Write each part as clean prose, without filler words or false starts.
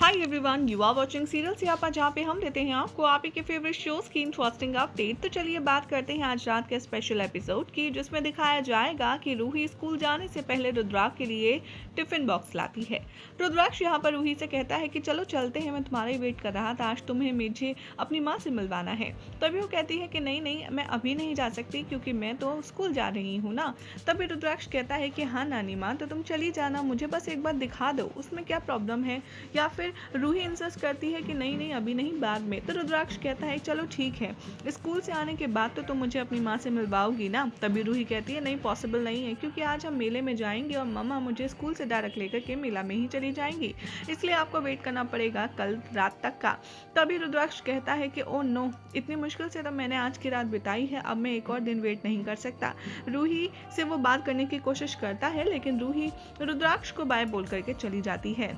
Hi everyone, you are watching serial Siyapa, जहाँ पे हम देते हैं आपको आप ही के फेवरेट शोज की इंटरेस्टिंग अपडेट। तो चलिए बात करते हैं आज रात के स्पेशल एपिसोड की, जिसमें दिखाया जाएगा कि रूही स्कूल जाने से पहले रुद्राक्ष के लिए टिफिन बॉक्स लाती है। रुद्राक्ष यहाँ पर रूही से कहता है कि चलो चलते हैं, मैं तुम्हारा ही वेट कर रहा था, आज तुम्हें मुझे अपनी माँ से मिलवाना है। तभी वो कहती है कि नहीं नहीं, मैं अभी नहीं जा सकती क्योंकि मैं तो स्कूल जा रही हूँ ना। तभी रुद्राक्ष कहता है कि हाँ नानी माँ, तो तुम चली जाना, मुझे बस एक बार दिखा दो, उसमें क्या प्रॉब्लम है। या फिर रूही इंसिस्ट करती है कि नहीं नहीं अभी नहीं, बाद में। तो रुद्राक्ष कहता है चलो ठीक है, स्कूल से आने के बाद तो तुम मुझे अपनी माँ से मिलवाओगी ना। तभी रूही कहती है नहीं, पॉसिबल नहीं है, क्योंकि आज हम मेले में जाएंगे और मम्मा मुझे स्कूल से डायरेक्ट लेकर के मेला में ही चली जाएंगी, इसलिए आपको वेट करना पड़ेगा कल रात तक का। तभी रुद्राक्ष कहता है कि ओ नो, इतनी मुश्किल से तो मैंने आज की रात बिताई है, अब मैं एक और दिन वेट नहीं कर सकता। रूही से वो बात करने की कोशिश करता है, लेकिन रूही रुद्राक्ष को बाय बोल करके चली जाती है।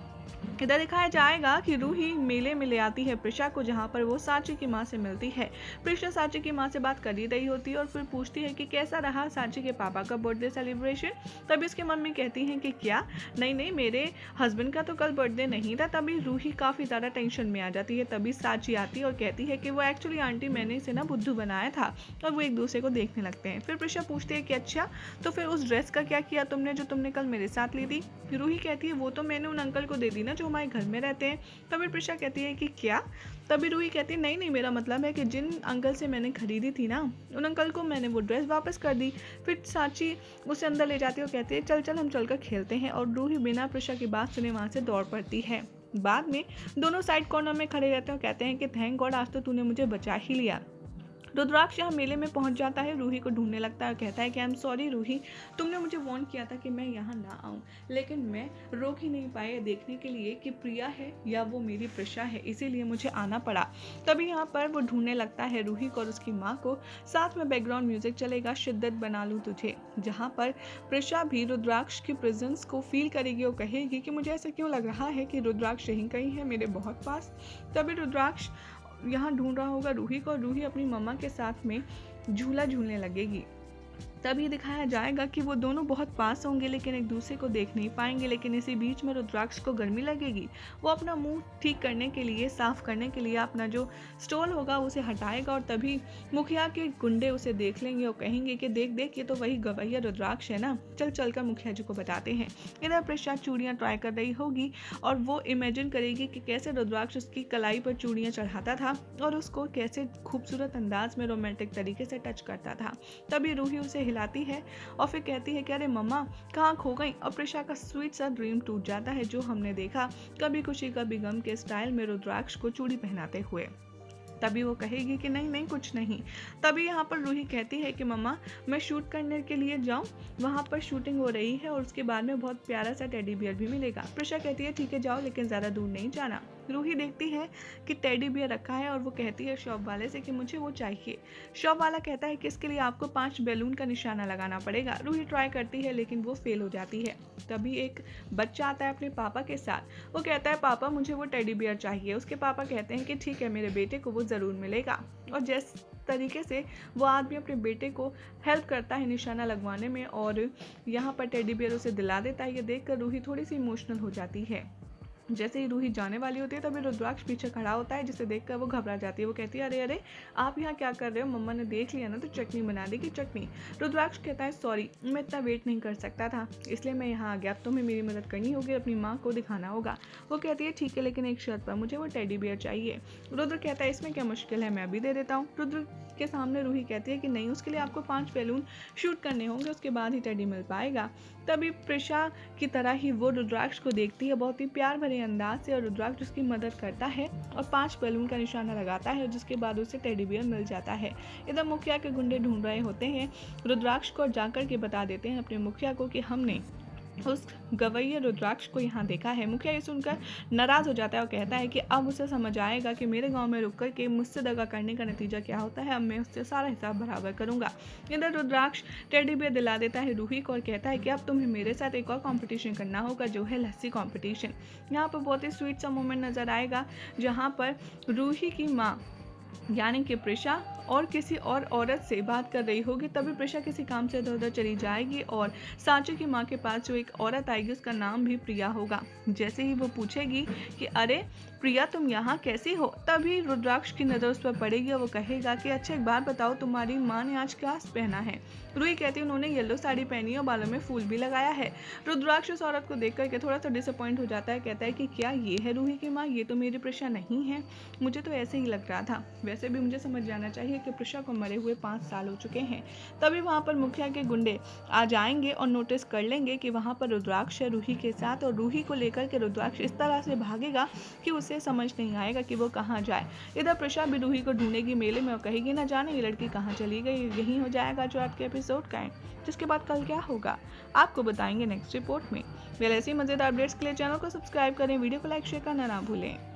इधर दिखाया जाएगा कि रूही मेले में ले आती है प्रिशा को, जहां पर वो साची की मां से मिलती है। प्रिशा साची की मां से बात कर ही रही होती है और फिर पूछती है कि कैसा रहा साची के पापा का बर्थडे सेलिब्रेशन। तभी उसके मम्मी कहती हैं कि क्या, नहीं नहीं, मेरे हस्बैंड का तो कल बर्थडे नहीं था। तभी रूही काफ़ी ज़्यादा टेंशन में आ जाती है। तभी साची आती है और कहती है कि वो एक्चुअली आंटी, मैंने इसे ना बुद्धू बनाया था। और वो एक दूसरे को देखने लगते हैं। फिर प्रिशा पूछती है कि अच्छा, तो फिर उस ड्रेस का क्या किया तुमने जो तुमने कल मेरे साथ ली थी। रूही कहती है वो तो मैंने उन अंकल को दे दी ना, जो हमारे घर में रहते हैं। तभी प्रिशा कहती है कि क्या। तभी रूही कहती है नहीं नहीं, मेरा मतलब है कि जिन अंकल से मैंने खरीदी थी ना, उन अंकल को मैंने वो ड्रेस वापस कर दी। फिर साची उसे अंदर ले जाती है और कहती है चल चल हम चलकर खेलते हैं। और रूही बिना प्रिशा की बात सुने वहाँ से दौड़ पड़ती है। बाद में दोनों साइड कॉर्नर में खड़े रहते हैं और कहते हैं कि थैंक गॉड, आज तो तूने मुझे बचा ही लिया। रुद्राक्ष यहाँ मेले में पहुंच जाता है, रूही को ढूंढने लगता है और कहता है कि आई एम सॉरी रूही, तुमने मुझे वार्न किया था कि मैं यहाँ ना आऊँ, लेकिन मैं रोक ही नहीं पाए देखने के लिए कि प्रिया है या वो मेरी प्रिशा है, इसीलिए मुझे आना पड़ा। तभी यहाँ पर वो ढूंढने लगता है रूही को और उसकी माँ को। साथ में बैकग्राउंड म्यूजिक चलेगा शिद्दत बना लूँ तुझे, जहाँ पर प्रिशा भी रुद्राक्ष की प्रेजेंस को फील करेगी और कहेगी कि मुझे ऐसा क्यों लग रहा है कि रुद्राक्ष यहीं कहीं है, मेरे बहुत पास। तभी रुद्राक्ष यहाँ ढूंढ रहा होगा रूही को, रूही अपनी मम्मा के साथ में झूला झूलने लगेगी। तभी दिखाया जाएगा कि वो दोनों बहुत पास होंगे, लेकिन एक दूसरे को देख नहीं पाएंगे। लेकिन इसी बीच में रुद्राक्ष को गर्मी लगेगी, वो अपना मुंह ठीक करने के लिए, साफ करने के लिए अपना जो स्टोल होगा उसे हटाएगा। और तभी मुखिया के गुंडे उसे देख लेंगे और कहेंगे कि देख देख, ये तो वही गवैया रुद्राक्ष है ना, चल चल कर मुखिया जी को बताते हैं। इधर प्रिशा चूड़ियाँ ट्राई कर रही होगी और वो इमेजिन करेगी कि कैसे रुद्राक्ष उसकी कलाई पर चूड़ियाँ चढ़ाता था और उसको कैसे खूबसूरत अंदाज में रोमांटिक तरीके से टच करता था। तभी रूही उसे हिलाती है और फिर कहती है कि अरे मम्मा कहाँ खो गई। और प्रिशा का स्वीट सा ड्रीम टूट जाता है, जो हमने देखा कभी खुशी कभी गम के स्टाइल में रुद्राक्ष को चूड़ी पहनाते हुए। तभी वो कहेगी कि नहीं नहीं कुछ नहीं। तभी यहाँ पर रूही कहती है कि मम्मा मैं शूट करने के लिए जाऊँ, वहाँ पर शूटिंग हो रही है और उसके बाद में बहुत प्यारा सा टेडी बियर भी मिलेगा। प्रिशा कहती है ठीक है जाओ, लेकिन ज़्यादा दूर नहीं जाना। रूही देखती है कि टेडी बियर रखा है और वो कहती है शॉप वाले से कि मुझे वो चाहिए। शॉप वाला कहता है कि इसके लिए आपको 5 बैलून का निशाना लगाना पड़ेगा। रूही ट्राई करती है लेकिन वो फेल हो जाती है। तभी एक बच्चा आता है अपने पापा के साथ, वो कहता है पापा मुझे वो टेडी बियर चाहिए। उसके पापा कहते हैं कि ठीक है, मेरे बेटे को वो ज़रूर मिलेगा। और जिस तरीके से वो आदमी अपने बेटे को हेल्प करता है निशाना लगवाने में और यहाँ पर टेडी बियर उसे दिला देता है, ये देखकर रूही थोड़ी सी इमोशनल हो जाती है। जैसे ही रूही जाने वाली होती है तभी रुद्राक्ष पीछे खड़ा होता है, जिसे देखकर वो घबरा जाती है। वो कहती है अरे अरे आप यहाँ क्या कर रहे हो, मम्मा ने देख लिया ना तो चटनी बना देगी चटनी। रुद्राक्ष कहता है सॉरी, मैं इतना वेट नहीं कर सकता था, इसलिए मैं यहाँ आ गया, अब तुम्हें मेरी मदद करनी होगी, अपनी माँ को दिखाना होगा। वो कहती है ठीक है, लेकिन एक शर्त पर, मुझे वो टेडी बियर चाहिए। रुद्र कहता है इसमें क्या मुश्किल है, मैं अभी दे देता हूँ। रुद्र के सामने रूही कहती है कि नहीं, उसके लिए आपको 5 बैलून शूट करने होंगे, उसके बाद ही टेडी मिल पाएगा। तभी प्रिशा की तरह ही वो रुद्राक्ष को देखती है बहुत ही प्यार भरे अंदाज से और रुद्राक्ष उसकी मदद करता है और 5 बैलून का निशाना लगाता है, जिसके बाद उसे टेडी बियर मिल जाता है। इधर मुखिया के गुंडे ढूंढ रहे होते हैं रुद्राक्ष को और जाकर के बता देते हैं अपने मुखिया को कि हमने उस गवैया रुद्राक्ष को यहाँ देखा है। मुखिया ये सुनकर नाराज हो जाता है और कहता है कि अब उसे समझ आएगा कि मेरे गांव में रुक कर के मुझसे दगा करने का नतीजा क्या होता है, अब मैं उससे सारा हिसाब बराबर करूंगा। इधर रुद्राक्ष टेडी बियर दिला देता है रूही को और कहता है कि अब तुम्हें मेरे साथ एक और कंपटीशन करना होगा, जो है लस्सी कंपटीशन। यहाँ पर बहुत ही स्वीट सा मोमेंट नजर आएगा, जहाँ पर रूही की माँ यानी कि प्रिशा और किसी और औरत से बात कर रही होगी। तभी प्रिशा किसी काम से इधर उधर चली जाएगी और सांची की माँ के पास जो एक औरत आएगी उसका नाम भी प्रिया होगा। जैसे ही वो पूछेगी कि अरे प्रिया तुम यहाँ कैसी हो, तभी रुद्राक्ष की नज़र उस पर पड़ेगी और वो कहेगा कि अच्छा एक बात बताओ तुम्हारी माँ ने आज क्या पहना है। रूही कहती है उन्होंने येलो साड़ी पहनी है और बालों में फूल भी लगाया है। रुद्राक्ष उस औरत को देख करके थोड़ा सा डिसअपॉइंट हो जाता है, कहता है कि क्या ये है रूही की माँ, ये तो मेरी प्रिशा नहीं है, मुझे तो ऐसे ही लग रहा था। वैसे भी मुझे समझ जाना चाहिए कि प्रिशा को मरे हुए 5 साल हो चुके हैं। तभी वहाँ पर मुखिया के गुंडे आ जाएंगे और नोटिस कर लेंगे कि वहाँ पर रुद्राक्ष है रूही के साथ, और रूही को लेकर के रुद्राक्ष इस तरह से भागेगा कि उसे समझ नहीं आएगा कि वो कहाँ जाए। इधर प्रिशा भी रूही को ढूंढेगी मेले में और कहेगी ना जाने ये लड़की कहाँ चली गई। यही हो जाएगा जो आज के एपिसोड का है, जिसके बाद कल क्या होगा आपको बताएंगे नेक्स्ट रिपोर्ट में। ऐसी मजेदार अपडेट्स के लिए चैनल को सब्सक्राइब करें, वीडियो को लाइक शेयर करना ना भूलें।